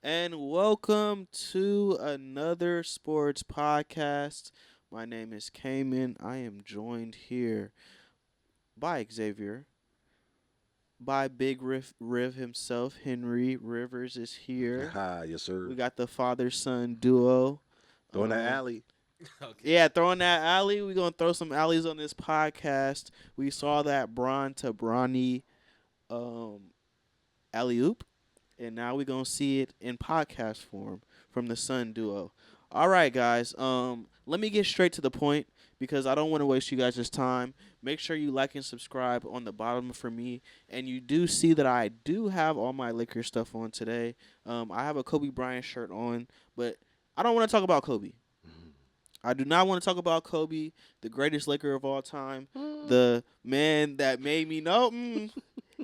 and welcome to another sports podcast. My name is Cayman. I am joined here by Xavier, by Big Riv himself. Henry Rivers is here. Hi, yes, We sir. got the father son duo. Throwing that Um, alley. Okay. yeah, throwing that alley. We're gonna throw some alleys on this podcast. We saw that Bron to Bronny um, alley oop. And now we're gonna see it in podcast form from the Sun Duo. All right, guys. Let me get straight to the point because I don't want to waste you guys' time. Make sure you like and subscribe on the bottom for me. And you do see that I do have all my Lakers stuff on today. I have a Kobe Bryant shirt on, but I don't want to talk about Kobe. I do not want to talk about Kobe, the greatest Laker of all time, the man that made me know.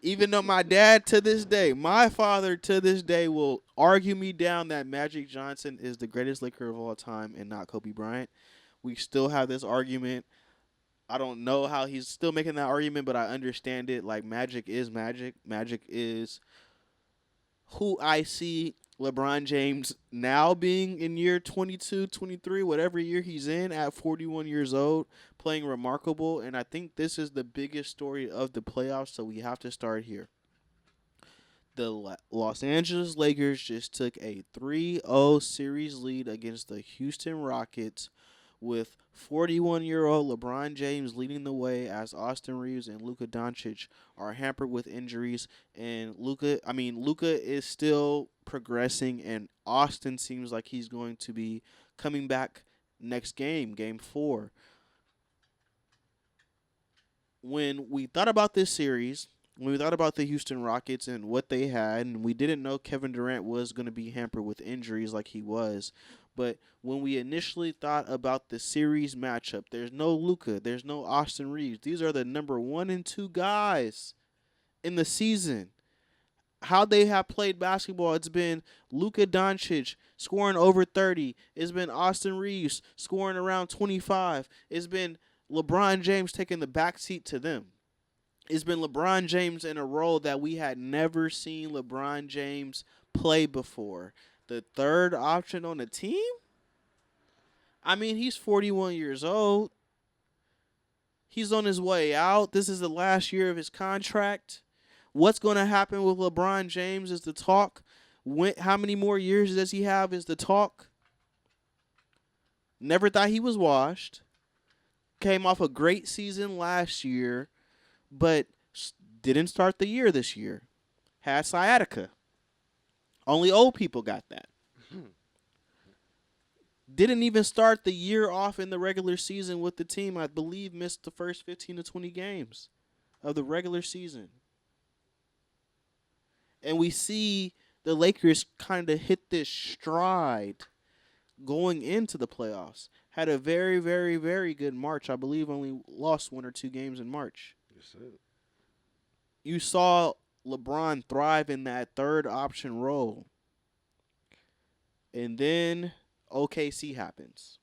Even though my dad to this day, my father to this day will argue me down that Magic Johnson is the greatest Laker of all time and not Kobe Bryant. We still have this argument. I don't know how he's still making that argument, but I understand it. Like, Magic is Magic. Magic is who I see LeBron James now being in year 22, 23, whatever year he's in at 41 years old, playing remarkable. And I think this is the biggest story of the playoffs, so we have to start here. The Los Angeles Lakers just took a 3-0 series lead against the Houston Rockets with 41-year-old LeBron James leading the way as Austin Reaves and Luka Dončić are hampered with injuries. And Luka is still progressing, and Austin seems like he's going to be coming back next game, game 4. When we thought about this series, when we thought about the Houston Rockets and what they had, and we didn't know Kevin Durant was going to be hampered with injuries like he was, but when we initially thought about the series matchup, there's no Luka, there's no Austin Reaves. These are the number 1 and 2 guys in the season. How they have played basketball, it's been Luka Dončić scoring over 30. It's been Austin Reaves scoring around 25. It's been LeBron James taking the backseat to them. It's been LeBron James in a role that we had never seen LeBron James play before. The third option on the team? I mean, he's 41 years old. He's on his way out. This is the last year of his contract. What's going to happen with LeBron James is the talk. How many more years does he have is the talk. Never thought he was washed. Came off a great season last year, but didn't start the year this year. Had sciatica. Only old people got that. Didn't even start the year off in the regular season with the team. I believe missed the first 15 to 20 games of the regular season. And we see the Lakers kind of hit this stride going into the playoffs. Had a very, very, very good March. I believe only lost 1 or 2 games in March. Yes, sir. You saw LeBron thrive in that third option role. And then OKC happens.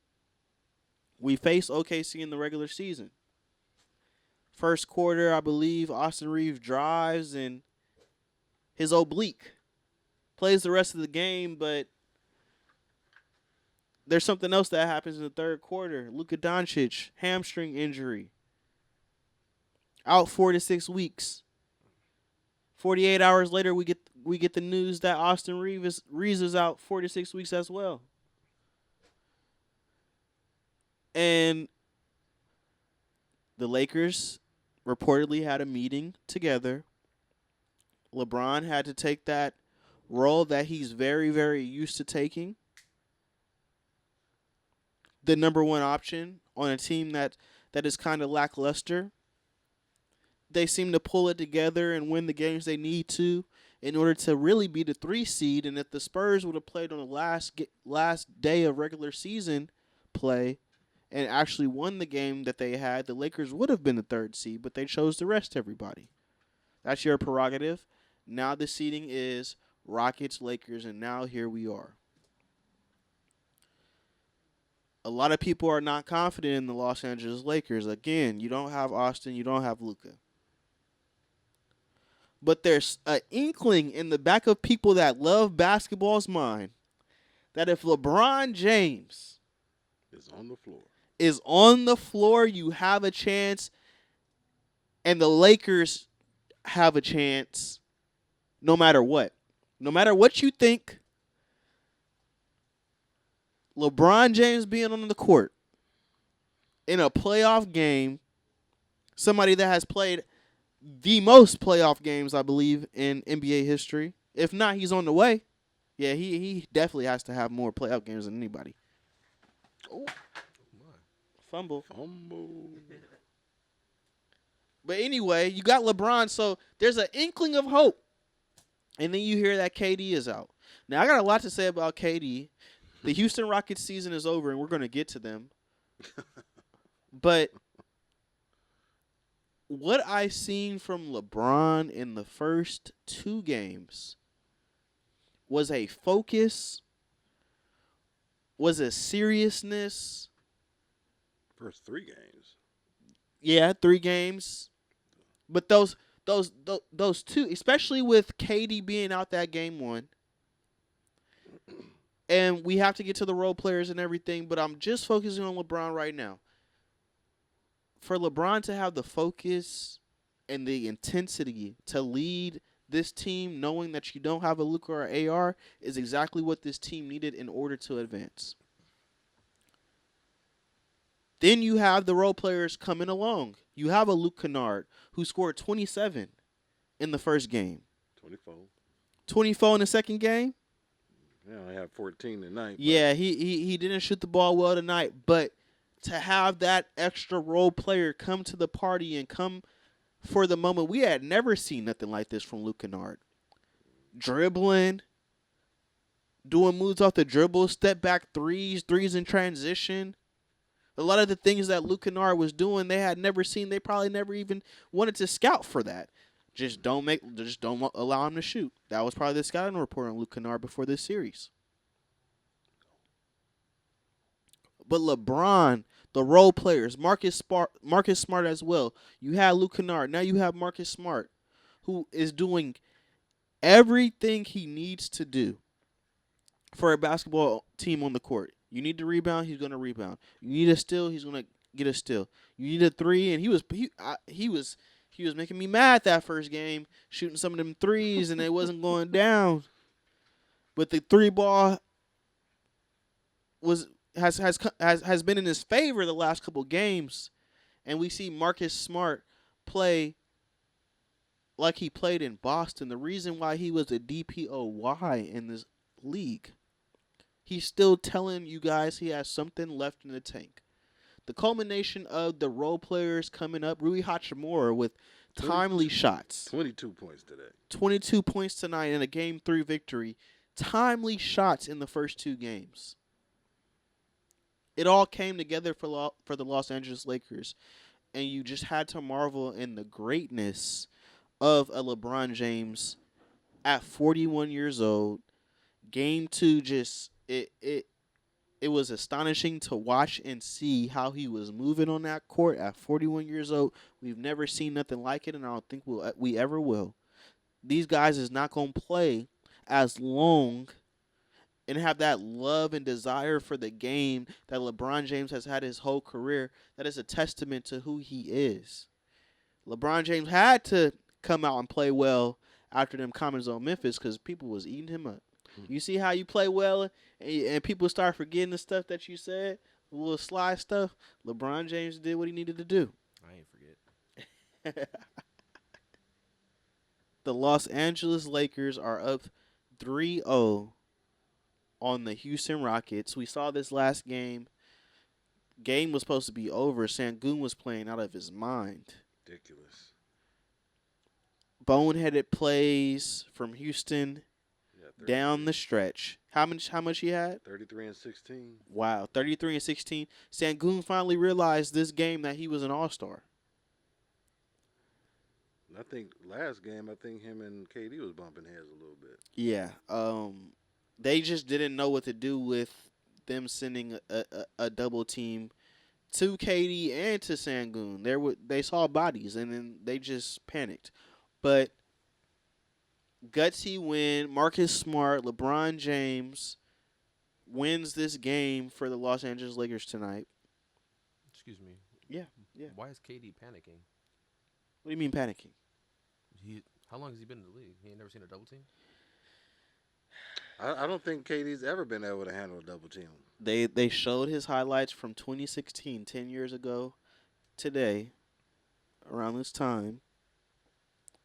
We face OKC in the regular season. First quarter, I believe Austin Reeves drives and his oblique. Plays the rest of the game, but there's something else that happens in the third quarter. Luka Dončić, hamstring injury. Out 4 to 6 weeks. 48 hours later, we get the news that Austin Reeves is out 4 to 6 weeks as well. And the Lakers reportedly had a meeting together. LeBron had to take that role that he's very, very used to taking. The number 1 option on a team that is kind of lackluster. They seem to pull it together and win the games they need to in order to really be the 3 seed. And if the Spurs would have played on the last day of regular season play and actually won the game that they had, the Lakers would have been the 3rd seed, but they chose to rest everybody. That's your prerogative. Now the seeding is Rockets, Lakers, and now here we are. A lot of people are not confident in the Los Angeles Lakers. Again, you don't have Austin, you don't have Luka. But there's an inkling in the back of people that love basketball's mind that if LeBron James is on the floor, you have a chance, and the Lakers have a chance no matter what. No matter what you think, LeBron James being on the court in a playoff game, somebody that has played the most playoff games, I believe, in NBA history. If not, he's on the way. Yeah, he definitely has to have more playoff games than anybody. Oh, Fumble. Fumble. But anyway, you got LeBron, so there's an inkling of hope. And then you hear that KD is out. Now, I got a lot to say about KD. The Houston Rockets season is over, and we're going to get to them. But what I seen from LeBron in the first 2 games was a focus, was a seriousness. First 3 games. Yeah, 3 games. But those 2, especially with KD being out that game 1, and we have to get to the role players and everything, but I'm just focusing on LeBron right now. For LeBron to have the focus and the intensity to lead this team, knowing that you don't have a Luka or AR, is exactly what this team needed in order to advance. Then you have the role players coming along. You have a Luke Kennard who scored 27 in the first game. 24. 24 in the second game? Yeah, I have 14 tonight. Yeah, he didn't shoot the ball well tonight, but to have that extra role player come to the party and come for the moment, we had never seen nothing like this from Luke Kennard. Dribbling, doing moves off the dribble, step back threes in transition. A lot of the things that Luke Kennard was doing, they had never seen. They probably never even wanted to scout for that. Just don't allow him to shoot. That was probably the scouting report on Luke Kennard before this series. But LeBron, the role players, Marcus Smart as well. You had Luke Kennard. Now you have Marcus Smart, who is doing everything he needs to do for a basketball team on the court. You need to rebound, he's going to rebound. You need a steal, he's going to get a steal. You need a 3, and he was making me mad that first game, shooting some of them threes, and it wasn't going down. But the 3 ball has been in his favor the last couple games, and we see Marcus Smart play like he played in Boston. The reason why he was a DPOY in this league. He's still telling you guys he has something left in the tank. The culmination of the role players coming up, Rui Hachimura with timely shots. 22 points today. 22 points tonight in a Game 3 victory. Timely shots in the first 2 games. It all came together for the Los Angeles Lakers, and you just had to marvel in the greatness of a LeBron James at 41 years old. Game 2 just it was astonishing to watch and see how he was moving on that court at 41 years old. We've never seen nothing like it, and I don't think we ever will. These guys is not going to play as long and have that love and desire for the game that LeBron James has had his whole career. That is a testament to who he is. LeBron James had to come out and play well after them comments on Memphis because people was eating him up. You see how you play well and people start forgetting the stuff that you said, the little slide stuff? LeBron James did what he needed to do. I ain't forget. The Los Angeles Lakers are up 3-0 on the Houston Rockets. We saw this last game. Game was supposed to be over. Sengun was playing out of his mind. Ridiculous. Boneheaded plays from Houston down the stretch. How much he had? 33 and 16. Wow, 33 and 16. Sengun finally realized this game that he was an all-star. I think last game, him and KD was bumping heads a little bit. Yeah. They just didn't know what to do with them sending a double team to KD and to Sengun. They saw bodies, and then they just panicked. But gutsy win. Marcus Smart, LeBron James wins this game for the Los Angeles Lakers tonight. Excuse me. Yeah, yeah. Why is KD panicking? What do you mean panicking? How long has he been in the league? He ain't never seen a double team. I don't think KD's ever been able to handle a double team. They showed his highlights from 2016, 10 years ago today, around this time,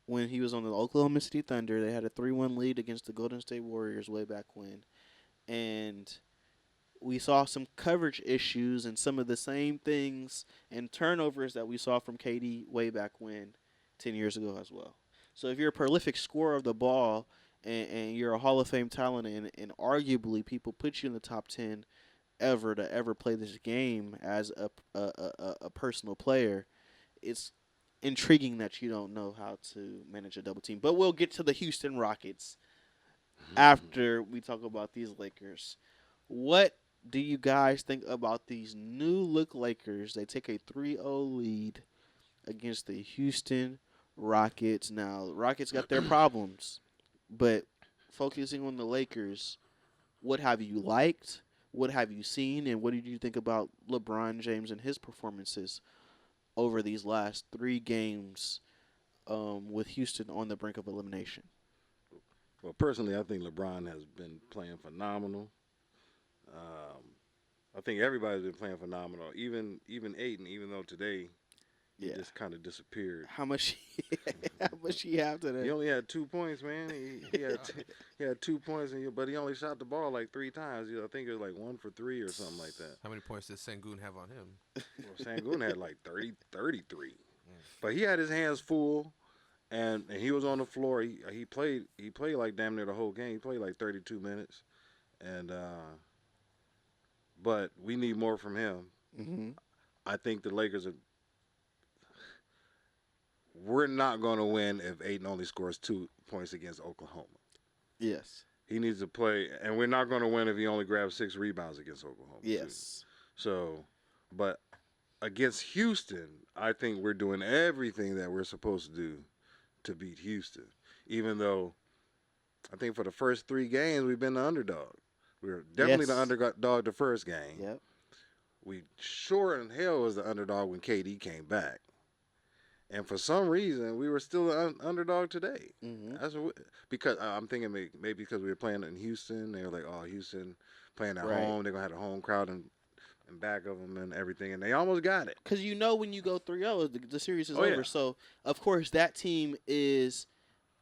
when he was on the Oklahoma City Thunder. They had a 3-1 lead against the Golden State Warriors way back when. And we saw some coverage issues and some of the same things and turnovers that we saw from KD way back when, 10 years ago as well. So if you're a prolific scorer of the ball and you're a Hall of Fame talent and arguably people put you in the top 10 ever to ever play this game as a personal player, it's intriguing that you don't know how to manage a double team. But we'll get to the Houston Rockets after we talk about these Lakers. What do you guys think about these new look Lakers? They take a 3-0 lead against the Houston Rockets. Now, the Rockets got their problems, but focusing on the Lakers, what have you liked? What have you seen? And what did you think about LeBron James and his performances over these last 3 games with Houston on the brink of elimination? Well, personally, I think LeBron has been playing phenomenal. I think everybody's been playing phenomenal. Even Aiden, even though today he just kind of disappeared. How much? How much he have today? He only had 2 points, man. He had 2 points, but he only shot the ball like 3 times. I think it was like 1 for 3 or something like that. How many points did Sengun have on him? Well, Sangoon had like 33. But he had his hands full, and he was on the floor. He played like damn near the whole game. He played like 32 minutes, and but we need more from him. Mm-hmm. I think the Lakers are. We're not going to win if Aiden only scores 2 points against Oklahoma. Yes. He needs to play, and we're not going to win if he only grabs 6 rebounds against Oklahoma. Yes. Too. So, but against Houston, I think we're doing everything that we're supposed to do to beat Houston. Even though I think for the first 3 games we've been the underdog. We were definitely the underdog the first game. Yep. We sure in hell was the underdog when KD came back. And for some reason, we were still the underdog today. Mm-hmm. Because I'm thinking maybe because we were playing in Houston. They were like, oh, Houston playing at home. They're going to have a home crowd in back of them and everything. And they almost got it. Because when you go 3-0, the series is over. Yeah. So, of course, that team is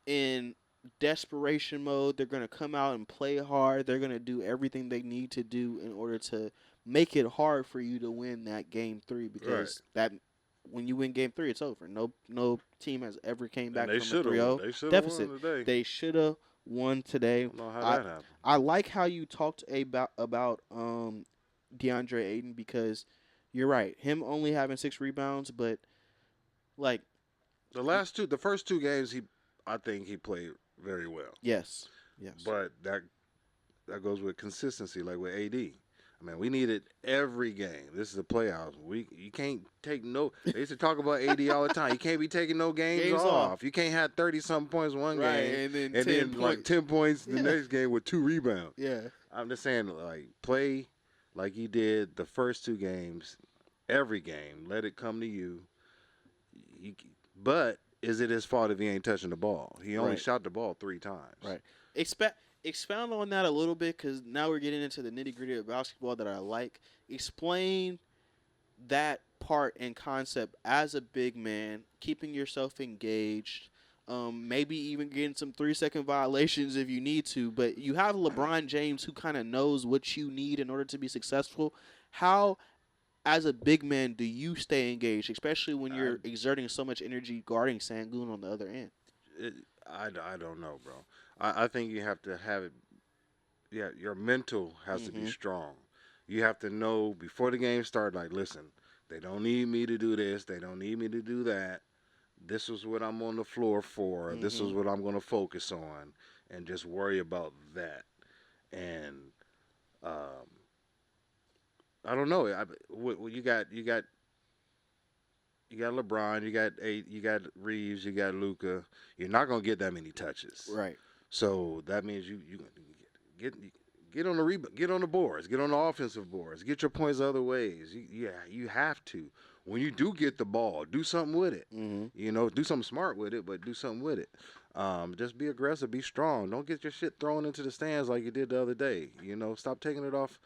in desperation mode. They're going to come out and play hard. They're going to do everything they need to do in order to make it hard for you to win that game 3 because when you win game 3, it's over. No team has ever came back from a 3-0 deficit. They should have won today. I don't know how that happened. I like how you talked about DeAndre Ayton because you're right. Him only having 6 rebounds, but like the first 2 games, I think he played very well. Yes. But that goes with consistency, like with AD. I mean, we need it every game. This is a playoffs. You can't take no. They used to talk about AD all the time. You can't be taking no games off. You can't have 30-something points one game and then like 10 points the next game with 2 rebounds. Yeah. I'm just saying, like, play like you did the first 2 games, every game. Let it come to you. But is it his fault if he ain't touching the ball? He only shot the ball 3 times. Right. Expound on that a little bit because now we're getting into the nitty-gritty of basketball that I like. Explain that part and concept as a big man, keeping yourself engaged, maybe even getting some 3-second violations if you need to. But you have LeBron James who kind of knows what you need in order to be successful. How, as a big man, do you stay engaged, especially when you're exerting so much energy guarding Sengun on the other end? I don't know, bro. I think you have to have it. Yeah, your mental has to be strong. You have to know before the game starts, like, listen, they don't need me to do this. They don't need me to do that. This is what I'm on the floor for. This is what I'm going to focus on, and just worry about that. And I don't know. You got You got LeBron, you got Reaves, you got Luka. You're not gonna get that many touches. Right. So that means you get get on the get on the boards, get on the offensive boards, get your points other ways. You have to. When you do get the ball, do something with it. Mm-hmm. You know, do something smart with it, but do something with it. Just be aggressive, be strong. Don't get your shit thrown into the stands like you did the other day. You know, stop taking it off.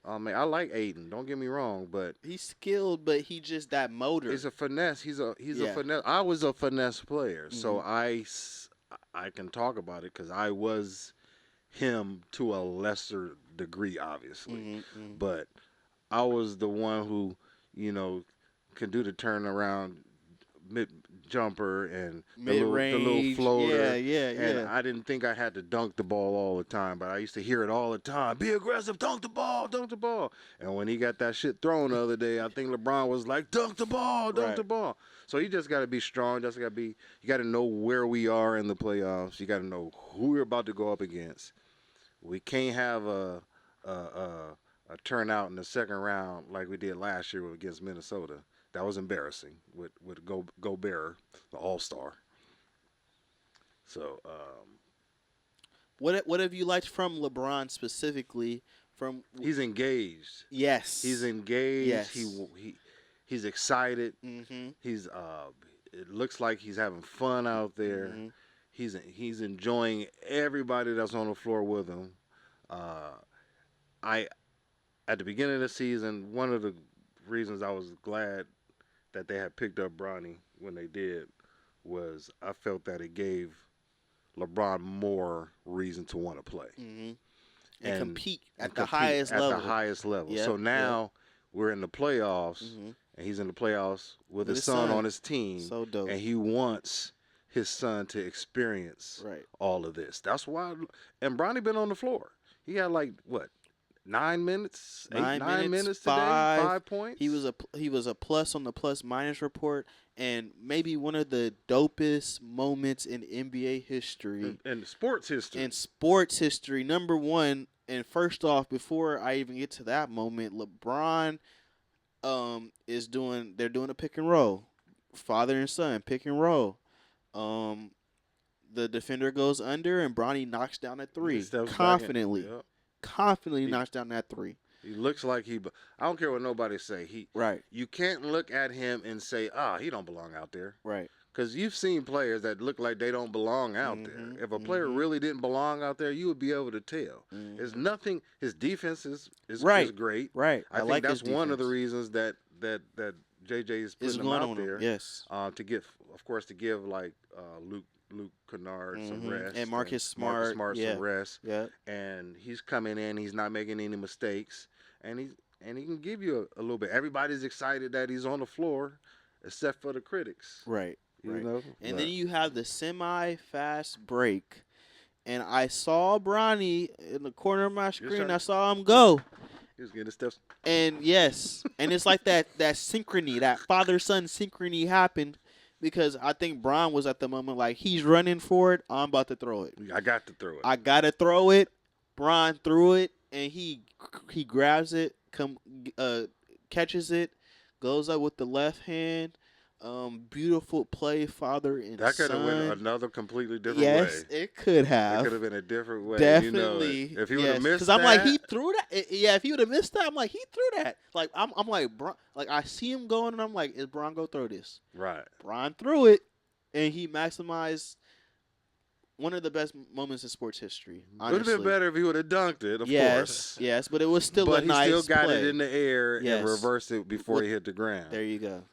Man, I like Aiden. Don't get me wrong, but He's skilled, but he just that motor. he's a finesse. He's a Yeah. finesse. I was a finesse player, so Mhm. I can talk about it because I was him to a lesser degree, obviously. Mm-hmm. But I was the one who, you know, can do the turnaround mid jumper and Mid the little range. floater. Yeah. And I didn't think I had to dunk the ball all the time, but I used to hear it all the time. Be aggressive, dunk the ball, dunk the ball. And when he got that shit thrown the other day, I think LeBron was like, dunk the ball, dunk the Right. ball. So you just got to be strong. You got to know where we are in the playoffs. You got to know who we're about to go up against. We can't have a turnout in the second round like we did last year against Minnesota. That was embarrassing with Gobert, the All Star. So What have you liked from LeBron specifically? From he's engaged. yes. He's engaged. Yes. He's excited. Mm-hmm. He's it looks like he's having fun out there. Mm-hmm. He's enjoying everybody that's on the floor with him. I at the beginning of the season, one of the reasons I was glad that they had picked up Bronny when they did was I felt that it gave LeBron more reason to want to play Mm-hmm. And and compete at the compete highest at level. the highest level. Yep, So now we're in the playoffs, Mm-hmm. and he's in the playoffs with With his his son son. on his team, So dope. and he wants his son to experience Right. all of this. That's why. And Bronny been on the floor. He had like what 9 minutes, 9 minutes today, 5 points. He was a plus on the plus minus report, and maybe one of the dopest moments in NBA history. in sports history. In sports history, number one, and first off, before I even get to that moment, LeBron they're doing a pick and roll. Father and son, pick and roll. Um the defender goes under and Bronny knocks down a He three. steps back in. Confidently. Yep. Confidently He- knocks down that three. He looks like I don't care what nobody say. Right. You can't look at him and say, he don't belong out there. Right. Because you've seen players that look like they don't belong out there. If a player really didn't belong out there, you would be able to tell. There's nothing. His defense is Right. great. Right. I think like that's his one of the defense. reasons that JJ is Is putting him going out on there. him. Yes. To get, of course, to give like Luke Kennard some rest And Marcus Smart. some rest. Yeah. And he's coming in. He's not making any mistakes, and he can give you a little bit. Everybody's excited that he's on the floor, except for the critics. Right. You Right. know, And then you have the semi-fast break, and I saw Bronny in the corner of my screen. I saw him go, he was getting steps. and yes, and it's like that synchrony, that father-son synchrony happened, because I think Bron was at the moment like he's running for it. I'm about to throw it. I got to throw it. I gotta throw it. Bron threw it, and he grabs it, catches it, goes up with the left hand. Beautiful play, father and That could have son. went another completely different Yes, way. it could have. It could have been a different way. Definitely. You know, if he would have missed because I'm like, that- he threw that. Yeah, if he would have missed that, I'm like, he threw that. Like I'm like, like I see him going, and I'm like, is Bron go throw this? Right. Bron threw it, and he maximized one of the best moments in sports history. Would have been better if he would have dunked it, of course. Yes, but it was still But a he nice still got play. it in the air Yes. and reversed it before he hit the ground. There you go.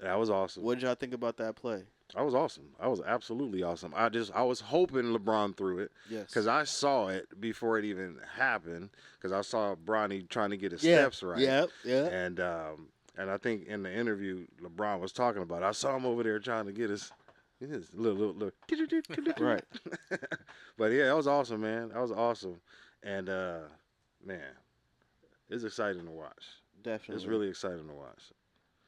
That was awesome. What did y'all think about that play? That was awesome. I was absolutely awesome. I was hoping LeBron threw it Yes. because I saw it before it even happened because I saw Bronny trying to get his steps right. Yep. And I think in the interview LeBron was talking about, I saw him over there trying to get his little Right. But yeah, that was awesome, man. That was awesome. And man, it's exciting to watch. Definitely. It's really exciting to watch.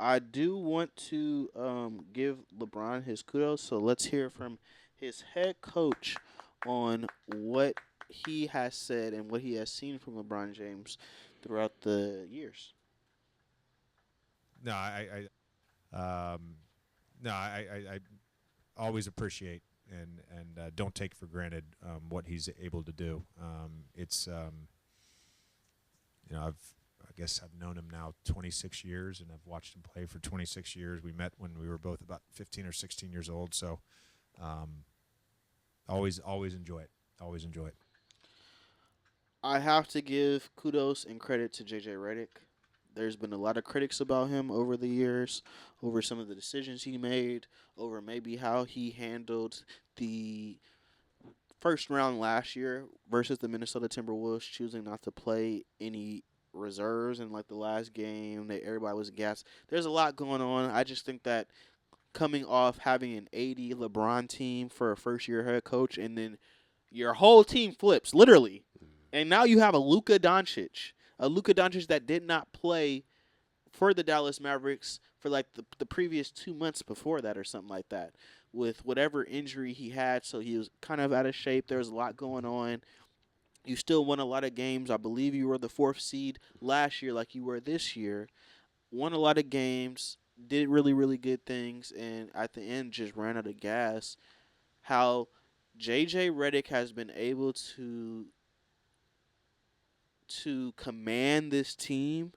I do want to give LeBron his kudos, so let's hear from his head coach on what he has said and what he has seen from LeBron James throughout the years. No, I No, I always appreciate and don't take for granted what he's able to do. It's I guess I've known him now 26 years, and I've watched him play for 26 years. We met when we were both about 15 or 16 years old, so always enjoy it. Always enjoy it. I have to give kudos and credit to JJ Redick. There's been a lot of critics about him over the years, over some of the decisions he made, over maybe how he handled the first round last year versus the Minnesota Timberwolves, choosing not to play any reserves in like the last game. That everybody was gassed. There's a lot going on. I just think that coming off having an 80 LeBron team for a first year head coach, and then your whole team flips literally, and now you have a Luka Dončić. A Luka Dončić that did not play for the Dallas Mavericks for like the previous 2 months before that or something like that, with whatever injury he had, so he was kind of out of shape. There was a lot going on. You still won a lot of games. I believe you were the 4th seed last year like you were this year. Won a lot of games, did really, really good things, and at the end just ran out of gas. How J.J. Redick has been able to command this team,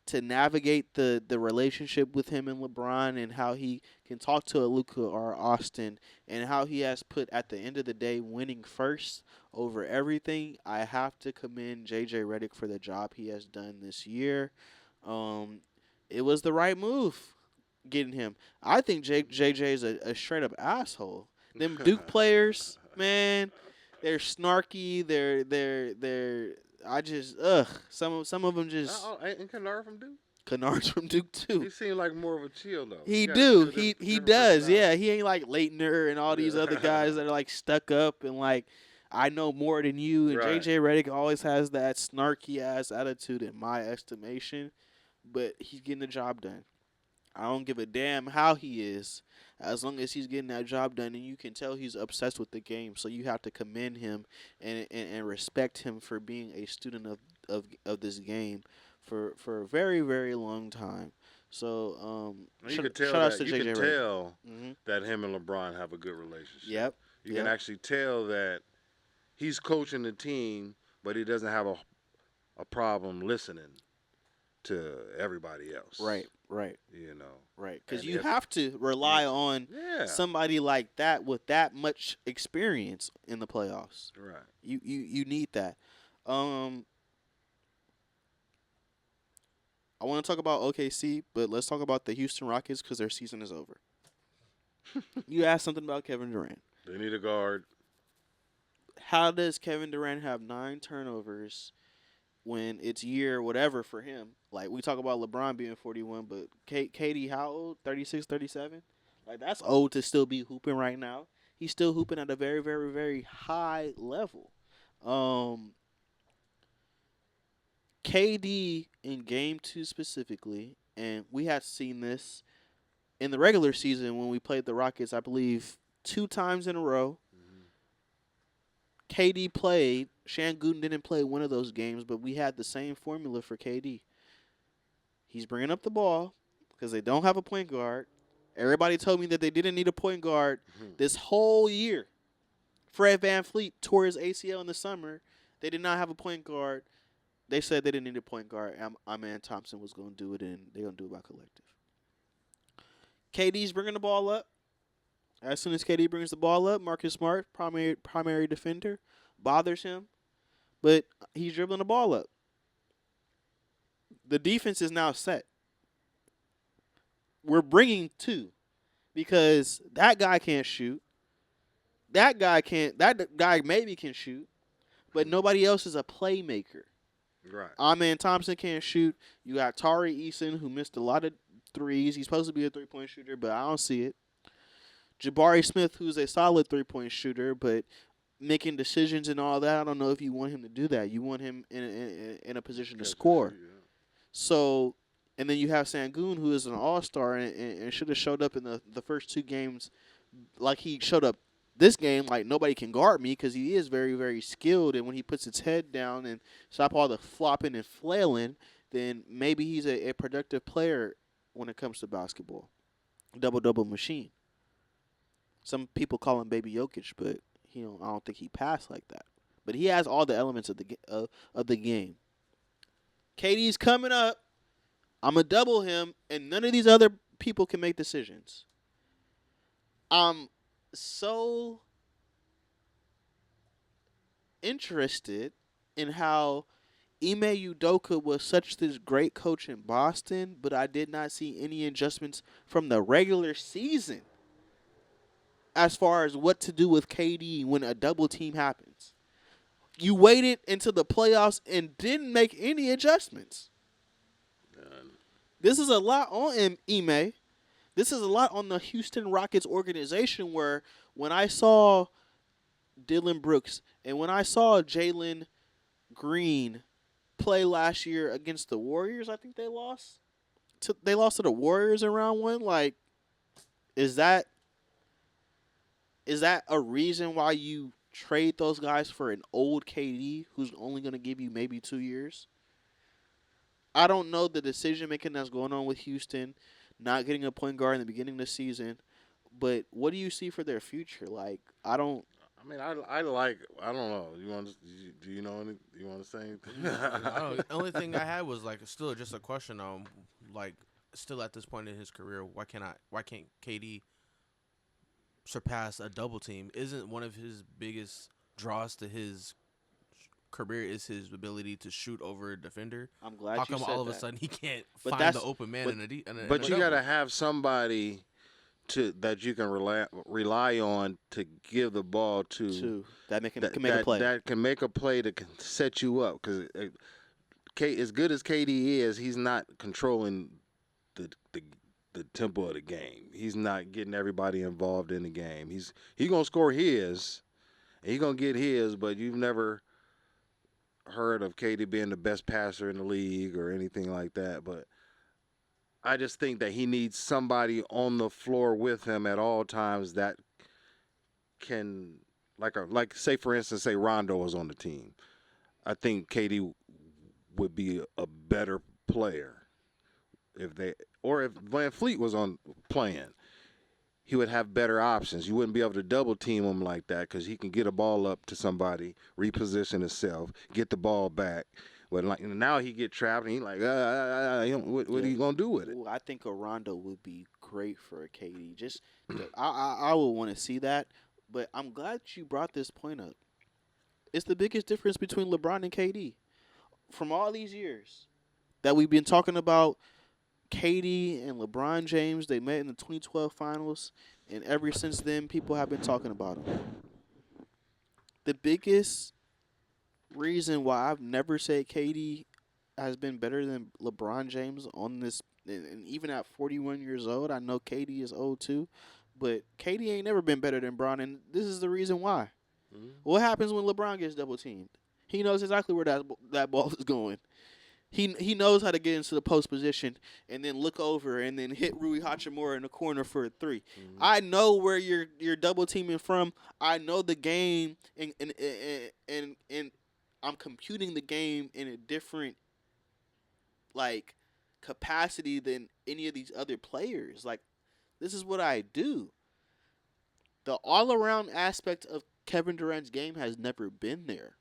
to navigate the relationship with him and LeBron, and how he can talk to a Luka or Austin, and how he has put, at the end of the day, winning first over everything. I have to commend J.J. Redick for the job he has done this year. It was the right move getting him. I think J.J. is a straight-up asshole. Them Duke players, man, they're snarky. They're I just some of them just Ain't Kennard from Duke? Kennard's from Duke too. He seemed like more of a chill though. He got do. two He different does. Yeah, personalities. he ain't like Leitner and all these Yeah. other guys that are like stuck up and like I know more than you. And Right. JJ Redick always has that snarky ass attitude in my estimation, but he's getting the job done. I don't give a damn how he is, as long as he's getting that job done, and you can tell he's obsessed with the game. So you have to commend him and respect him for being a student of this game for a very, very long time. So You could shout tell outs that to you JJ can Redick. tell Hmm. that him and LeBron have a good relationship. Yep. You can Yep. actually tell that he's coaching the team, but he doesn't have a problem listening to everybody else. Right. Right. You know. Right. Because And you if have to rely on yeah. somebody like that with that much experience in the playoffs. Right. You need that. I want to talk about OKC, but let's talk about the Houston Rockets because their season is over. You asked something about Kevin Durant. They need a guard. How does Kevin Durant have 9 turnovers when it's year whatever for him? Like, we talk about LeBron being 41, but KD, how old? 36, 37? Like, that's old to still be hooping right now. He's still hooping at a very, very, very high level. KD in game 2 specifically, and we had seen this in the regular season when we played the Rockets, I believe, 2 times in a row. KD played. Şengün didn't play one of those games, but we had the same formula for KD. He's bringing up the ball because they don't have a point guard. Everybody told me that they didn't need a point guard this whole year. Fred VanVleet tore his ACL in the summer. They did not have a point guard. They said they didn't need a point guard. Man Thompson was going to do it, and they're going to do it by collective. KD's bringing the ball up. As soon as KD brings the ball up, Marcus Smart, primary defender, bothers him, but he's dribbling the ball up. The defense is now set. We're bringing 2 because that guy can't shoot. That guy maybe can shoot, but nobody else is a playmaker. Right. Man Thompson can't shoot. You got Tari Eason, who missed a lot of threes. He's supposed to be a three-point shooter, but I don't see it. Jabari Smith, who's a solid three-point shooter, but making decisions and all that, I don't know if you want him to do that. You want him in a position to score. So, and then you have Şengün, who is an all-star and should have showed up in the first 2 games like he showed up this game, like nobody can guard me because he is very, very skilled. And when he puts his head down and stop all the flopping and flailing, then maybe he's a productive player when it comes to basketball. double machine. Some people call him Baby Jokic, but I don't think he passed like that. But he has all the elements of the game. KD's coming up. I'm gonna double him, and none of these other people can make decisions. I'm so interested in how Ime Udoka was such this great coach in Boston, but I did not see any adjustments from the regular season as far as what to do with KD when a double team happens. You waited until the playoffs and didn't make any adjustments. This is a lot on Ime. This is a lot on the Houston Rockets organization where when I saw Dylan Brooks and when I saw Jalen Green play last year against the Warriors, I think they lost. They lost to the Warriors in round 1. Like, is that a reason why you trade those guys for an old KD who's only going to give you maybe 2 years? I don't know the decision making that's going on with Houston, not getting a point guard in the beginning of the season, but what do you see for their future? Like, I don't. I mean, I like. I don't know. Do you know any? You want to say anything? The only thing I had was like still just a question. Like still at this point in his career, why can't KD surpass a double team? Isn't one of his biggest draws to his career is his ability to shoot over a defender? I'm glad How you come said all of a that. sudden he can't But find the open man in a deep? But you got to have somebody that you can rely on to give the ball to that can make a play. That can make a play that can set you up. Because as good as KD is, he's not controlling the tempo of the game. He's not getting everybody involved in the game. He's gonna score his, and he's gonna get his. But you've never heard of KD being the best passer in the league or anything like that. But I just think that he needs somebody on the floor with him at all times that can, like say for instance, say Rondo was on the team. I think KD would be a better player if Van Fleet was playing. He would have better options. You wouldn't be able to double team him like that because he can get a ball up to somebody, reposition himself, get the ball back. But like now he get trapped and he like, what are you gonna do with it? Well, I think a Rondo would be great for a KD. Just I would want to see that. But I'm glad you brought this point up. It's the biggest difference between LeBron and KD. From all these years that we've been talking about KD and LeBron James, they met in the 2012 finals, and ever since then, people have been talking about them. The biggest reason why I've never said KD has been better than LeBron James on this, and even at 41 years old, I know KD is old too, but KD ain't never been better than Bron, and this is the reason why. Mm-hmm. What happens when LeBron gets double teamed? He knows exactly where that ball is going. He knows how to get into the post position and then look over and then hit Rui Hachimura in the corner for a 3. Mm-hmm. I know where you're double teaming from. I know the game and I'm computing the game in a different capacity than any of these other players. Like, this is what I do. The all around aspect of Kevin Durant's game has never been there.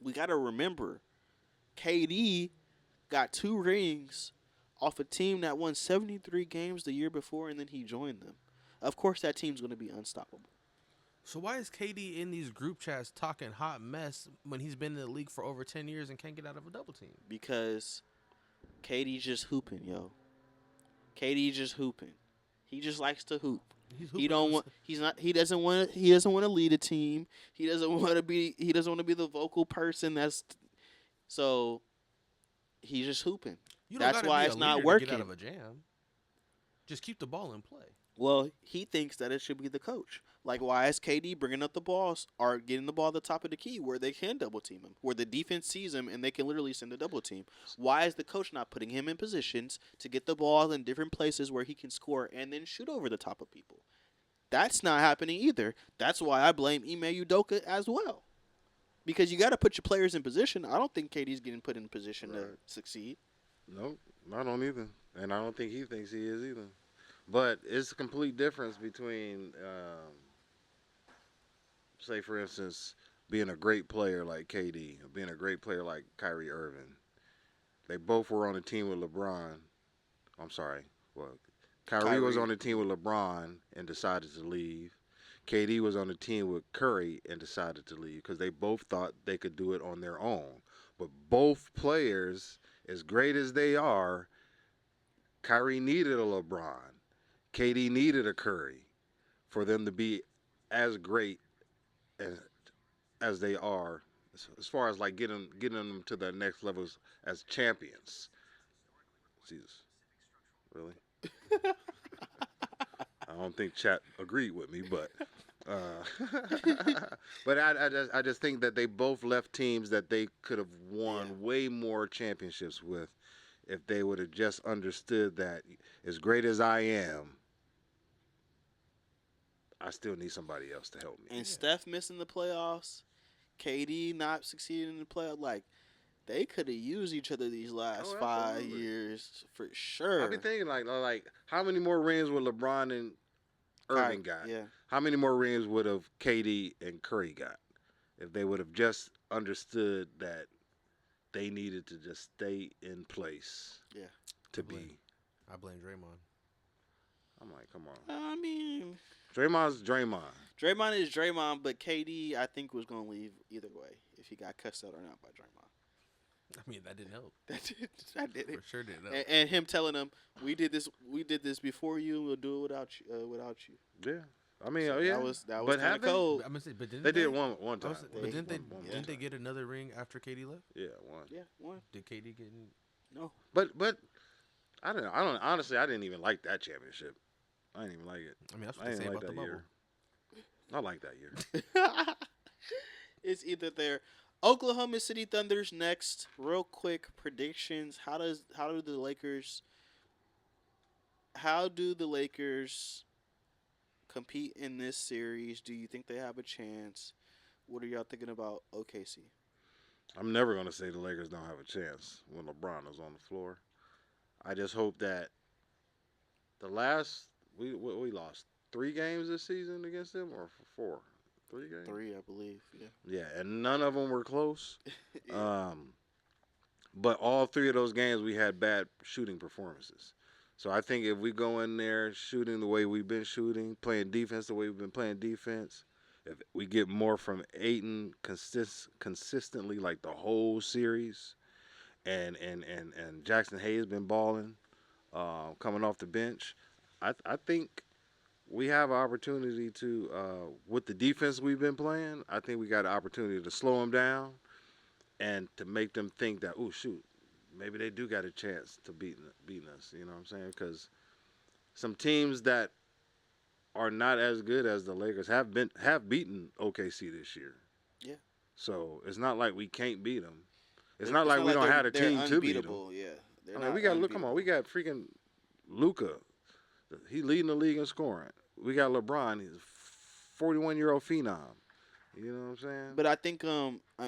We got to remember, KD got 2 rings off a team that won 73 games the year before, and then he joined them. Of course, that team's going to be unstoppable. So why is KD in these group chats talking hot mess when he's been in the league for over 10 years and can't get out of a double team? Because KD's just hooping, yo. KD just hooping. He just likes to hoop. He doesn't want to lead a team. He doesn't want to be the vocal person so he's just hooping. That's why it's not working. Get out of a jam. Just keep the ball in play. Well, he thinks that it should be the coach. Like, why is KD bringing up the balls or getting the ball at the top of the key where they can double team him, where the defense sees him and they can literally send a double team? Why is the coach not putting him in positions to get the ball in different places where he can score and then shoot over the top of people? That's not happening either. That's why I blame Ime Udoka as well. Because you got to put your players in position. I don't think KD's getting put in position to succeed. Nope, I don't either. And I don't think he thinks he is either. But it's a complete difference between, say, for instance, being a great player like KD, or being a great player like Kyrie Irving. They both were on the team with LeBron. I'm sorry. Well, Kyrie was Kyrie. on the team with LeBron and decided to leave. KD was on the team with Curry and decided to leave because they both thought they could do it on their own. But both players, as great as they are, Kyrie needed a LeBron. KD needed a Curry for them to be as great as, as they are, as far as like getting them to the next levels as champions. Jesus, really? I don't think chat agreed with me, but but I just think that they both left teams that they could have won Yeah. way more championships with if they would have just understood that as great as I am, I still need somebody else to help me. And Steph missing the playoffs, KD not succeeding in the playoffs. Like, they could have used each other these last Oh, 5 years for sure. I be thinking like how many more rings would LeBron and Irving got? Yeah. How many more rings would have KD and Curry got if they would have just understood that they needed to just stay in place? Yeah. To blame- be. I blame Draymond. I'm like, come on. I mean, Draymond's Draymond. Draymond is Draymond, but KD, I think, was going to leave either way if he got cussed out or not by Draymond. I mean, that didn't help. That did it. For sure didn't help. And him telling them, we did this before you, we'll do it without you. Yeah. I mean, So yeah. That was But kind have of they? cold. I'm gonna say, but didn't They did one I time. was- but didn't they? One Didn't they time. get another ring after KD left? Yeah, one. Yeah, one. Did KD get? No. But I don't honestly I didn't even like that championship. I didn't even like it. I mean, that's what I they didn't say like about the that bubble. year. I like that year. It's either their Oklahoma City Thunder's next. Real quick predictions. How do the Lakers compete in this series? Do you think they have a chance? What are y'all thinking about OKC? I'm never gonna say the Lakers don't have a chance when LeBron is on the floor. I just hope that the last we lost 3 games this season against them or 4, 3 games. 3, I believe. Yeah. Yeah, and none of them were close. Yeah. But all 3 of those games we had bad shooting performances. So I think if we go in there shooting the way we've been shooting, playing defense the way we've been playing defense, if we get more from Ayton consistently like the whole series, and Jackson Hayes been balling, coming off the bench, I think we have an opportunity to, with the defense we've been playing, I think we got an opportunity to slow them down and to make them think that, oh, shoot, maybe they do got a chance to beating us. You know what I'm saying? Because some teams that are not as good as the Lakers have beaten OKC this year. Yeah. So it's not like we can't beat them. It's It's not like we don't they're- have a they're team to beat them. unbeatable, Yeah. They're I mean, not we got look. Come on, we unbeatable. got freaking Luka. He leading the league in scoring. We got LeBron. He's a 41-year-old phenom. You know what I'm saying? But I think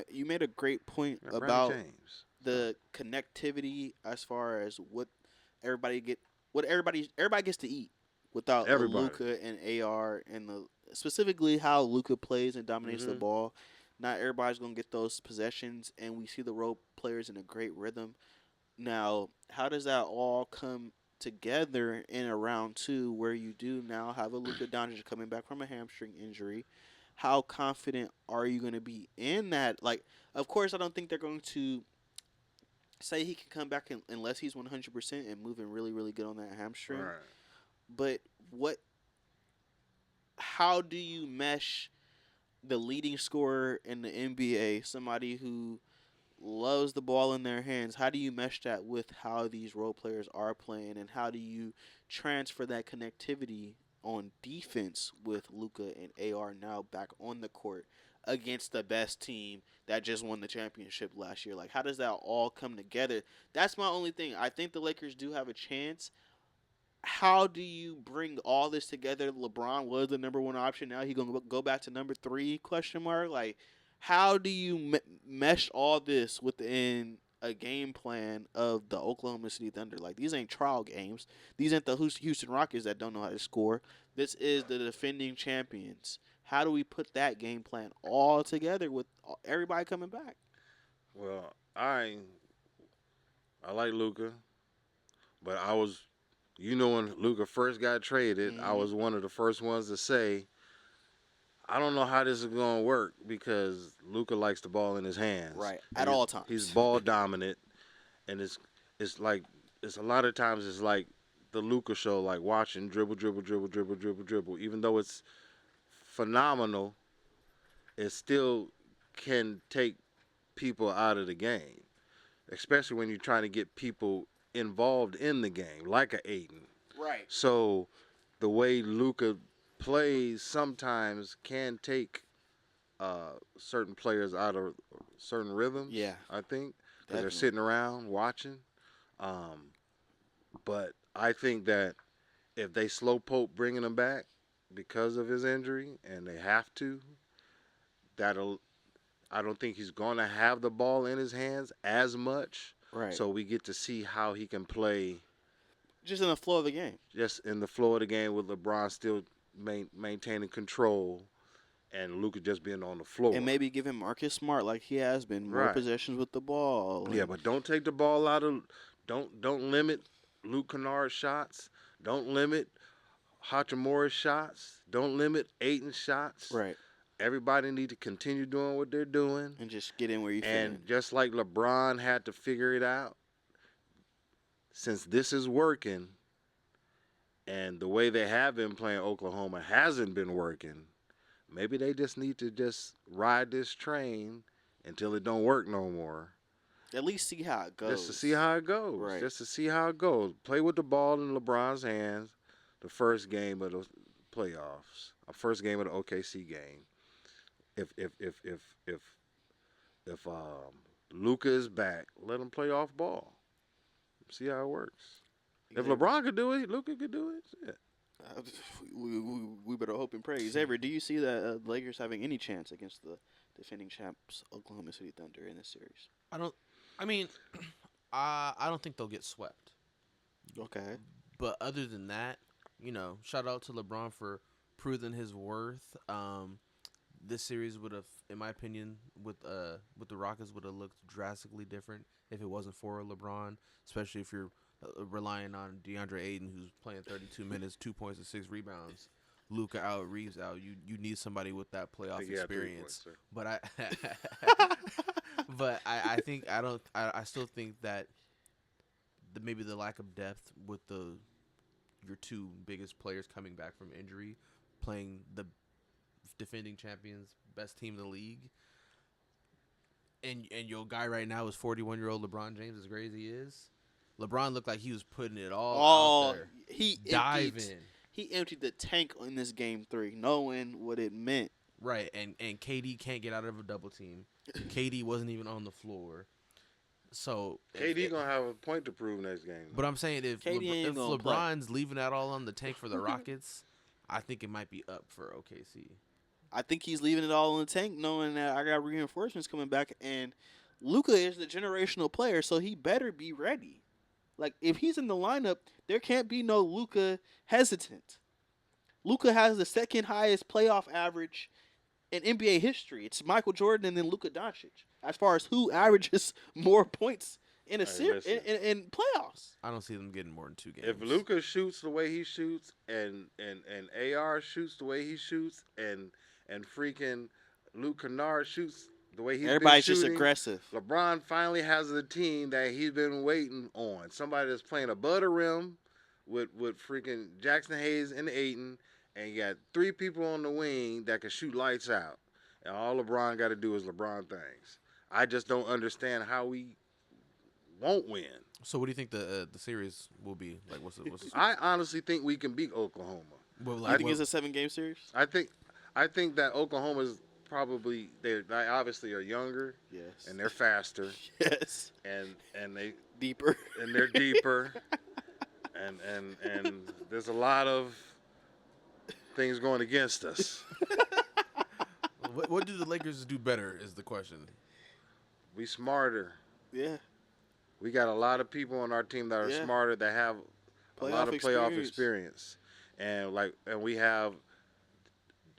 you made a great point We got Bradley about James. the connectivity as far as what everybody gets to eat without Everybody. Luka and AR and specifically how Luka plays and dominates the Mhm. ball. Not everybody's gonna get those possessions, and we see the role players in a great rhythm. Now, how does that all come together in a round 2 where you do now have a Luka Dončić coming back from a hamstring injury? How confident are you going to be in that? Like, of course, I don't think they're going to say he can come back unless he's 100% and moving really, really good on that hamstring. Right. But how do you mesh the leading scorer in the NBA, somebody who loves the ball in their hands? How do you mesh that with how these role players are playing, and how do you transfer that connectivity on defense with Luka and AR now back on the court against the best team that just won the championship last year? Like, how does that all come together? That's my only thing. I think the Lakers do have a chance. How do you bring all this together? LeBron was the number 1 option. Now he's gonna go back to number 3? Question mark. Like, how do you mesh all this within a game plan of the Oklahoma City Thunder. Like, these ain't trial games. These ain't the Houston Rockets that don't know how to score. This is the defending champions. How do we put that game plan all together with everybody coming back? Well, I like Luka, but when Luka first got traded, I was one of the first ones to say, I don't know how this is going to work because Luka likes the ball in his hands. Right, at all times. He's ball dominant, and it's a lot of times it's like the Luka show, like watching dribble, dribble, dribble, dribble, dribble, dribble. Even though it's phenomenal, it still can take people out of the game, especially when you're trying to get people involved in the game, like a Aiden. Right. So the way Luka plays sometimes can take certain players out of certain rhythms. Yeah, I think because they're definitely. sitting around watching. But I think that if they slow poke bringing him back because of his injury, and they have to, I don't think he's going to have the ball in his hands as much. Right. So we get to see how he can play Just in the flow of the game. just in the flow of the game with LeBron still maintaining control and Luka just being on the floor. And maybe give him Marcus Smart like he has been, more Right. possessions with the ball. Yeah, but don't take the ball out of don't limit Luke Kennard's shots. Don't limit Hachimura's shots. Don't limit Aiton's shots. Right. Everybody need to continue doing what they're doing. And just get in where you fit And in. just like LeBron had to figure it out, since this is working and the way they have been playing Oklahoma hasn't been working, maybe they just need to just ride this train until it don't work no more. At least see how it goes. Just to see how it goes. Right. Just to see how it goes. Play with the ball in LeBron's hands the first game of the playoffs. First game of the OKC game. If Luka is back, let him play off ball. See how it works. If LeBron could do it, Luka could do it. Shit. We better hope and pray. Xavier, do you see the Lakers having any chance against the defending champs Oklahoma City Thunder in this series? I don't think they'll get swept. Okay. But other than that, shout out to LeBron for proving his worth. This series would have, in my opinion, with the Rockets would have looked drastically different if it wasn't for LeBron, especially if you're relying on DeAndre Ayton, who's playing 32 minutes, 2 points and 6 rebounds. Luka out, Reaves out. You need somebody with that playoff experience. But I still think that maybe the lack of depth with your two biggest players coming back from injury, playing the defending champions, best team in the league, and your guy right now is 41-year-old LeBron James, as great as he is. LeBron looked like he was putting it all out there. He emptied the tank in this game 3, knowing what it meant. Right, and KD can't get out of a double team. KD wasn't even on the floor. So KD gonna have a point to prove next game. But I'm saying if LeBron's leaving that all on the tank for the Rockets, I think it might be up for OKC. I think he's leaving it all in the tank, knowing that I got reinforcements coming back, and Luka is the generational player, so he better be ready. Like, if he's in the lineup, there can't be no Luka hesitant. Luka has the second highest playoff average in NBA history. It's Michael Jordan and then Luka Dončić, as far as who averages more points in a series in playoffs. I don't see them getting more than 2 games. If Luka shoots the way he shoots, and AR shoots the way he shoots, and freaking Luke Kennard shoots the way he's Everybody's been shooting, just aggressive. LeBron finally has a team that he's been waiting on. Somebody that's playing above the rim with freaking Jackson Hayes and Ayton, and you got 3 people on the wing that can shoot lights out. And all LeBron got to do is LeBron things. I just don't understand how we won't win. So what do you think the series will be? Like, what's the I honestly think we can beat Oklahoma. I think it's a 7-game series. I think that Oklahoma's probably they obviously are younger. Yes. And they're faster. Yes. And they deeper. And they're deeper. and there's a lot of things going against us. What do the Lakers do better is the question. We smarter. Yeah. We got a lot of people on our team that are Yeah. smarter, that have a lot of playoff experience. experience, and we have.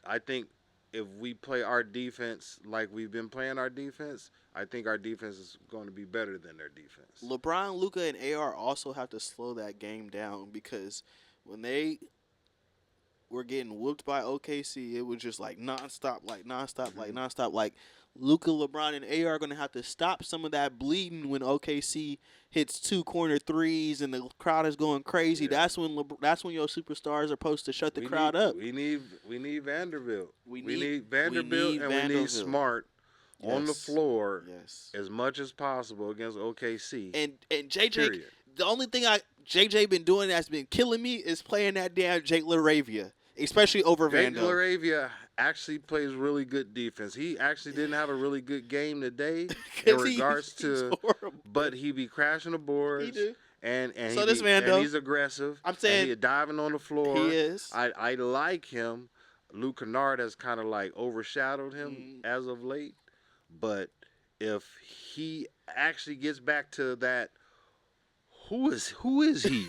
I think if we play our defense like we've been playing our defense, I think our defense is going to be better than their defense. LeBron, Luka, and AR also have to slow that game down because when they were getting whooped by OKC, it was just like nonstop, Like Luka, LeBron, and AR are gonna have to stop some of that bleeding when OKC hits 2 corner threes and the crowd is going crazy. Yeah. That's when your superstars are supposed to shut the crowd up. We need Vanderbilt. We We need- need Vanderbilt, need and we Vanderbilt. need Smart on the Yes. floor Yes. as much as possible against OKC. And JJ, period. the only thing JJ been doing that's been killing me is playing that damn Jake LaRavia, especially over Jake Vando. LaRavia actually plays really good defense. He actually didn't have a really good game today in 'Cause regards he's to, horrible. but he be crashing the boards. He do. And So he does be, Vando. and he's aggressive. I'm saying and he diving on the floor. he is. I like him. Luke Kennard has kind of like overshadowed him as of late. But if he actually gets back to that, who is he?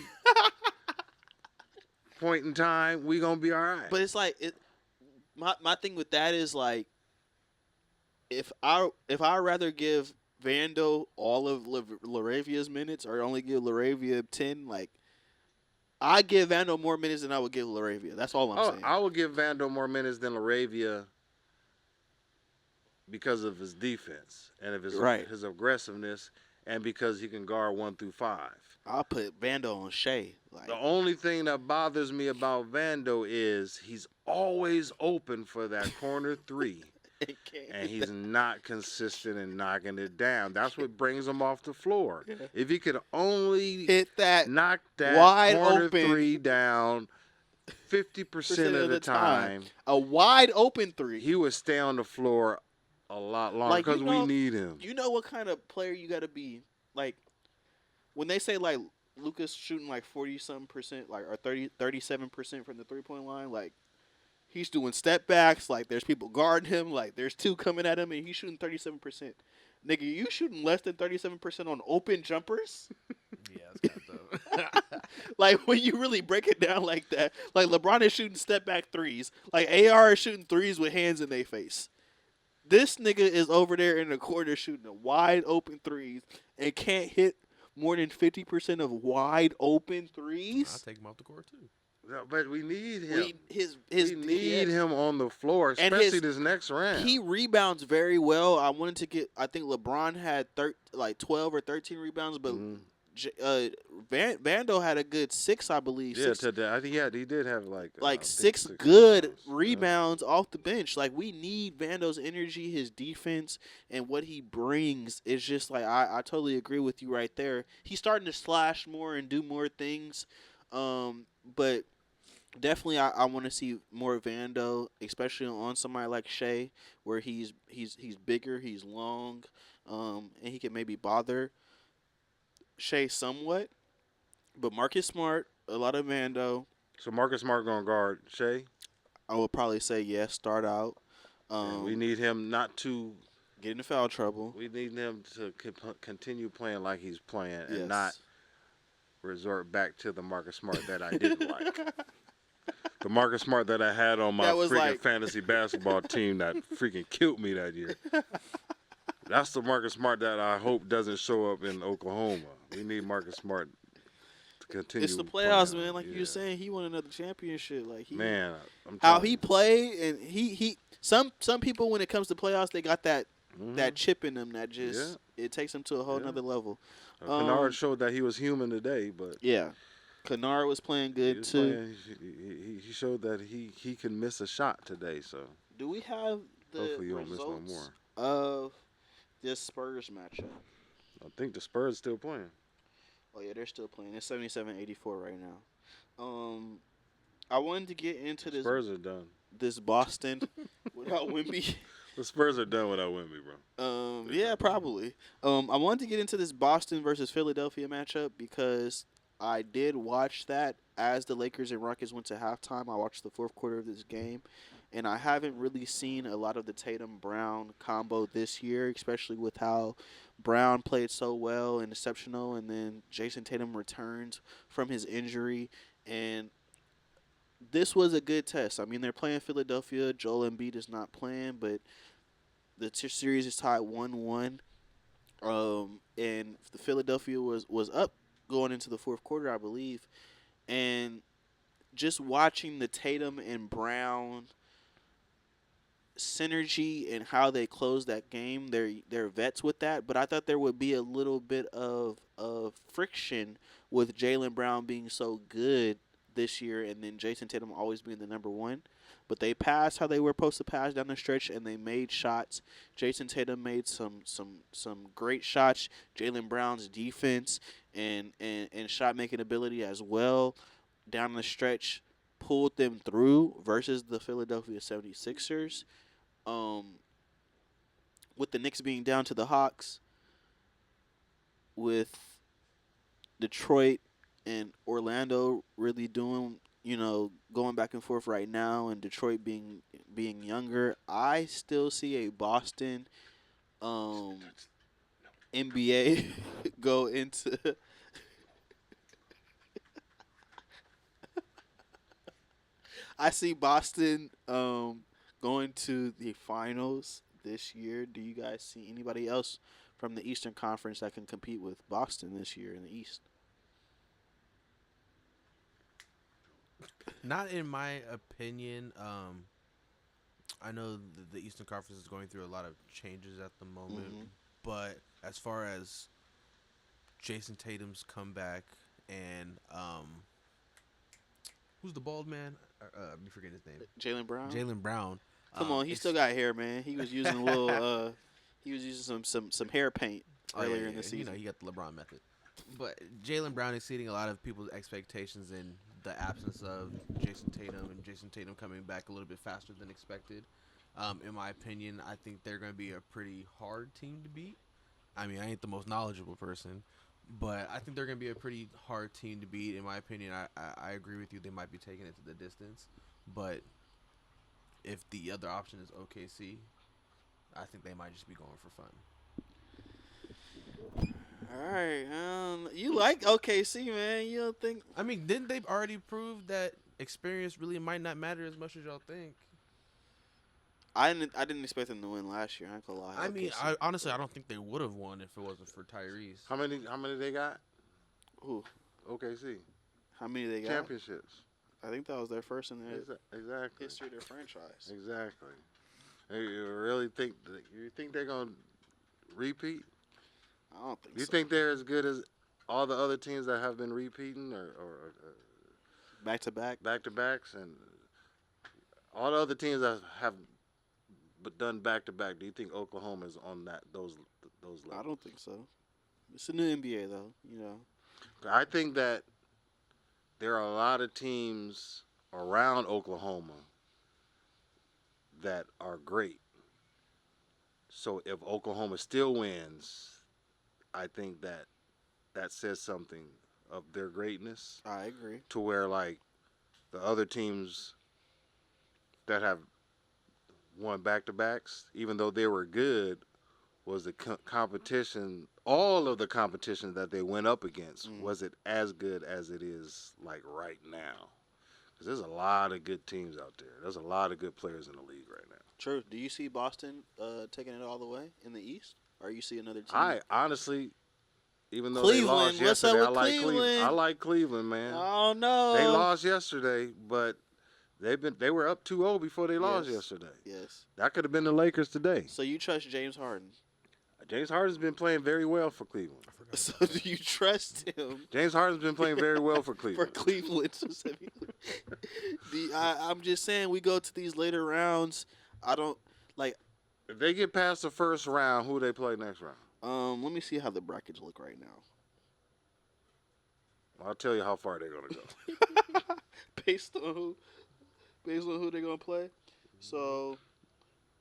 Point in time, we gonna be all right. But it's like my thing with that is like if I rather give Vando all of Laravia's minutes or only give Laravia 10, like I give Vando more minutes than I would give Laravia. That's all I'm saying. I would give Vando more minutes than LaRavia because of his defense and of his aggressiveness, and because he can guard 1 through 5. I'll put Vando on Shea. Like The only thing that bothers me about Vando is he's always open for that corner 3, and he's not consistent in knocking it down. That's what brings him off the floor. Yeah. If he could only hit that knock that wide corner open 3 down 50% of the time, a wide open 3. he would stay on the floor a lot longer Like, you because know- we need him. You know what kind of player you got to be? Like, when they say, like, Luka's shooting, like, 40-something%, like, or 37% from the three-point line, like, he's doing step backs, like, there's people guarding him, like, there's 2 coming at him, and he's shooting 37%. Nigga, you shooting less than 37% on open jumpers? Yeah, it's got the. Like, when you really break it down like that, like, LeBron is shooting step-back threes. Like, AR is shooting threes with hands in their face. This nigga is over there in the corner shooting a wide open threes and can't hit more than 50% of wide open I'll threes. take him off the court too. No, but we need him. We need him on the floor, And especially this next round. He rebounds very well. I think LeBron had 12 or 13 rebounds, but Vando had a good 6, I believe. Yeah, 6, I think he did have I think 6 6 good rebounds. rebounds off the bench. Like, we need Vando's energy, his defense, and what he brings. It's just like I totally agree with you right there. He's starting to slash more and do more things, but definitely I want to see more Vando, especially on somebody like Shea, where he's bigger, he's long, and he can maybe bother Shea somewhat. But Marcus Smart, a lot of Vando. So Marcus Smart gonna guard Shea. I would probably say yes. Start out. And we need him not to. Get into foul trouble. We need him to continue playing like he's playing and Yes. not resort back to the Marcus Smart that I didn't like. The Marcus Smart that I had on my That was freaking like- fantasy basketball team that freaking killed me that year. That's the Marcus Smart that I hope doesn't show up in Oklahoma. We need Marcus Smart to continue. It's the playoffs, playing. man. Like you Yeah. were saying, he won another championship. Like Man, I'm how telling he you. play, and he some people when it comes to playoffs, they got that Mhm. chip in them that just it takes them to a whole Yeah. nother level. Kennard showed that he was human today, but Yeah, Kennard was playing he, good was too. playing- he showed that he can miss a shot today. So Do we have the hopefully you don't miss no results more. of this Spurs matchup? I think the Spurs still playing. Oh yeah, they're still playing. It's 77-84 right now. I wanted to get into this Spurs are done. Boston without Wemby. The Spurs are done without Wemby, bro. Yeah, probably. I wanted to get into this Boston versus Philadelphia matchup because I did watch that as the Lakers and Rockets went to halftime. I watched the fourth quarter of this game, and I haven't really seen a lot of the Tatum Brown combo this year, especially with how Brown played so well and exceptional, and then Jason Tatum returns from his injury, and this was a good test. I mean, they're playing Philadelphia. Joel Embiid is not playing, but the series is tied 1-1. And the Philadelphia was up going into the fourth quarter, I believe, and just watching the Tatum and Brown synergy and how they closed that game, they're vets with that. But I thought there would be a little bit of friction with Jaylen Brown being so good this year, and then Jason Tatum always being the number one. But they passed how they were supposed to pass down the stretch, and they made shots. Jason Tatum made some great shots. Jaylen Brown's defense and shot making ability as well down the stretch pulled them through versus the Philadelphia 76ers. With the Knicks being down to the Hawks, with Detroit and Orlando really doing, going back and forth right now, and Detroit being younger, I still see a Boston NBA go into I see Boston going to the finals this year. Do you guys see anybody else from the Eastern Conference that can compete with Boston this year in the East? Not in my opinion. I know the Eastern Conference is going through a lot of changes at the moment, but as far as Jason Tatum's comeback and who's the bald man? I'm forgetting his name. Jaylen Brown. Jaylen Brown. Come on, he still got hair, man. He was using a little. He was using some hair paint earlier in the season. He got the LeBron method. But Jaylen Brown exceeding a lot of people's expectations in the absence of Jason Tatum, and Jason Tatum coming back a little bit faster than expected. In my opinion, I think they're going to be a pretty hard team to beat. I mean, I ain't the most knowledgeable person, but I think they're going to be a pretty hard team to beat. In my opinion, I agree with you. They might be taking it to the distance, but if the other option is OKC, I think they might just be going for fun. All right, you like OKC, man? You don't think? I mean, didn't they already prove that experience really might not matter as much as y'all think? I didn't expect them to win last year. I ain't gonna lie. I mean, OKC. honestly, I don't think they would have won if it wasn't for Tyrese. How many they got? Who? OKC. How many they got? Championships. I think that was their first in their Exactly. history of their franchise. Exactly. You really think they're gonna repeat? I don't think You so. think they're as good as all the other teams that have been repeating or Back to back? back-to-backs, and all the other teams that have done back-to-back? Do you think Oklahoma is on those levels? I don't think so. It's a new NBA though, I think that there are a lot of teams around Oklahoma that are great. So if Oklahoma still wins, I think that says something of their greatness. I agree. To where, like, the other teams that have won back-to-backs, even though they were good, was the competition, all of the competition that they went up against, was it as good as it is, like, right now? Because there's a lot of good teams out there. There's a lot of good players in the league right now. True. Do you see Boston taking it all the way in the East? Or you see another team? I honestly, even though Cleveland, they lost what's up yesterday, with I like Cleveland? I like Cleveland, man. Oh no. They lost yesterday, but they were up 2-0 before they lost yesterday. Yes. That could have been the Lakers today. So you trust James Harden? James Harden's been playing very well for Cleveland. So do you trust him? James Harden's been playing very well for For Cleveland. Cleveland specifically. I'm just saying, we go to these later rounds. I don't like. If they get past the first round, who they play next round? Let me see how the brackets look right now. I'll tell you how far they're gonna go. Based on who they're gonna play. So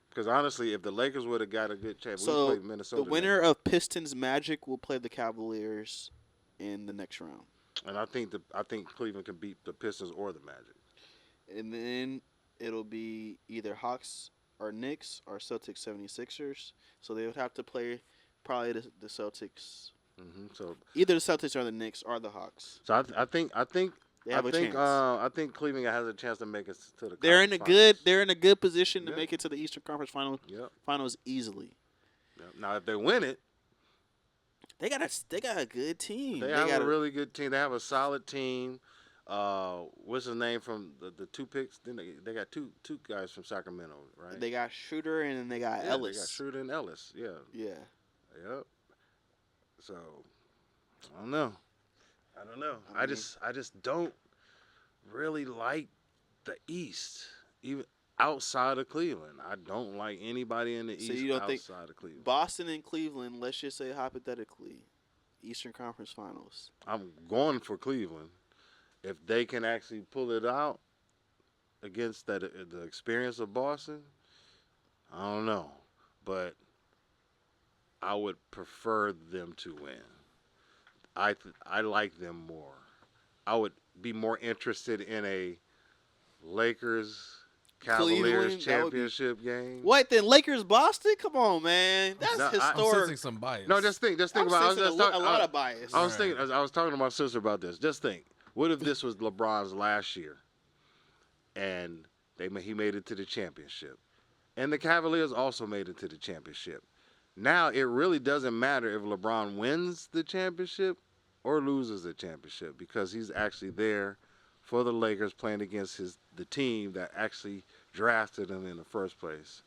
Because honestly, if the Lakers would have got a good chance, we So played Minnesota. the winner of Pistons Magic will play the Cavaliers in the next round. and I think Cleveland can beat the Pistons or the Magic. And then it'll be either Hawks or Knicks or Celtics 76ers. So they would have to play probably the Celtics. So Either the Celtics or the Knicks or the Hawks. so I think They have a chance. I think Cleveland has a chance to make it to the. They're in a good. They're in a good position to Yeah. make it to the Eastern Conference Finals easily. Yep. Now if they win it, They got a good team. they have a really good team. They have a solid team. What's his name from the two picks? Then they got two guys from Sacramento, right? They got Shooter and then they got Ellis. They got Schroeder and Ellis. Yeah. Yeah. Yep. So I don't know. I just don't really like the East, even outside of Cleveland. I don't like anybody in the So East you don't outside of Cleveland. Boston and Cleveland, let's just say hypothetically, Eastern Conference Finals. I'm going for Cleveland if they can actually pull it out against the experience of Boston. I don't know, but I would prefer them to win. I like them more. I would be more interested in a Lakers Cavaliers Cleveland, that would be- championship game. What then? Lakers Boston? Come on, man. That's No, I'm historic. sensing some bias. No, just think I'm about. sensing a lot of bias. I was thinking. I was talking to my sister about this. Just think. What if this was LeBron's last year, and he made it to the championship, and the Cavaliers also made it to the championship. Now it really doesn't matter if LeBron wins the championship or loses the championship because he's actually there for the Lakers playing against the team that actually drafted him in the first place.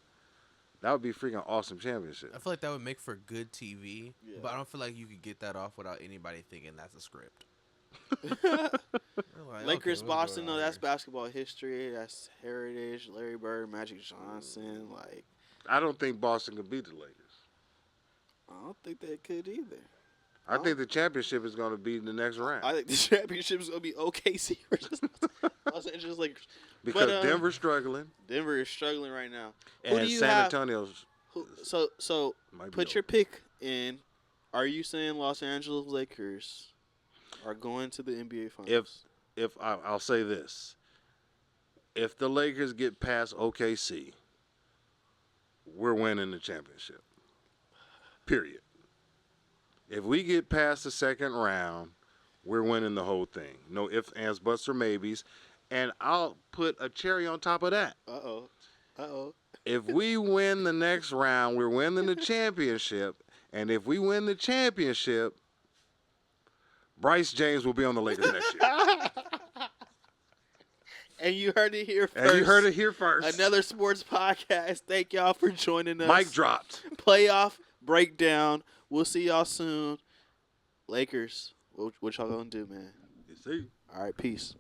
That would be a freaking awesome championship. I feel like that would make for good TV, Yeah. but I don't feel like you could get that off without anybody thinking that's a script. Like, Lakers okay, what's Boston, going no, on that's here? basketball history. That's heritage. Larry Bird, Magic Johnson. Like, I don't think Boston could beat the Lakers. I don't think they could either. I think the championship is going to be in the next round I think the championship is gonna be OKC versus Los Angeles Lakers. because but, Denver's struggling Denver is struggling right now. and do you San have- Antonio's So might be put over. your pick in. Are you saying Los Angeles Lakers are going to the NBA Finals? If I'll say this, if the Lakers get past OKC, we're winning the championship. Period. If we get past the second round, we're winning the whole thing. No ifs, ands, buts, or maybes. And I'll put a cherry on top of that. Uh-oh. If we win the next round, we're winning the championship. And if we win the championship, Bryce James will be on the Lakers next year. And you heard it here first. And you heard it here first. Another sports podcast. Thank y'all for joining us. Mic dropped. Playoff breakdown. We'll see y'all soon. Lakers, what y'all gonna do, man? You see? All right, peace.